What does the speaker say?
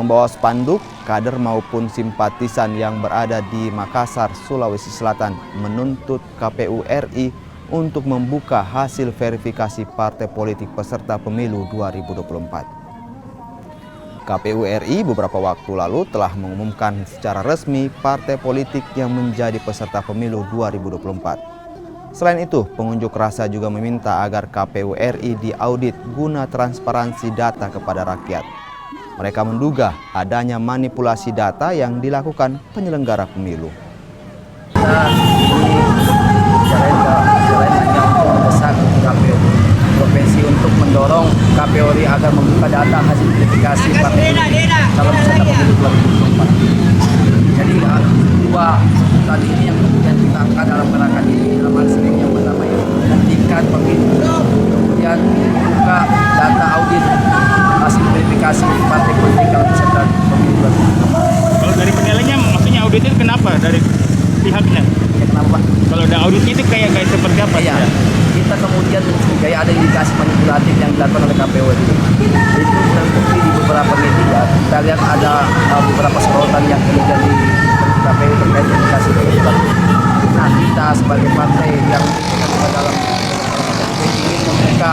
membawa spanduk, kader maupun simpatisan yang berada di Makassar, Sulawesi Selatan menuntut KPU RI untuk membuka hasil verifikasi partai politik peserta pemilu 2024. KPU RI beberapa waktu lalu telah mengumumkan secara resmi partai politik yang menjadi peserta pemilu 2024. Selain itu, pengunjuk rasa juga meminta agar KPU RI diaudit guna transparansi data kepada rakyat. Mereka menduga adanya manipulasi data yang dilakukan penyelenggara pemilu. Selain hanya untuk mendesak KPU Provinsi untuk mendorong KPU RI agar membuka data hasil verifikasi partai calon peserta pemilu 2024. Jadi dua tadi ini yang kemudian kita angkat dalam gerakan ini dalam hal ini yang pertama itu menghentikan pemilu, kemudian membuka data audit hasil verifikasi partai politik calon peserta pemilu 2024. Kalau dari penilaiannya maksudnya auditnya kenapa dari pihaknya? Ya, kenapa Pak? Kalau ada auditnya itu kayak seperti apa? Ya, kita kemudian mencurigai ada indikasi manipulatif yang dilakukan oleh KPU RI. Itu terbukti di beberapa media. Kita lihat ada beberapa sorotan yang kemudian di KPU terkait indikasi manipulatif. Nah, kita sebagai partai yang dalam ingin membuka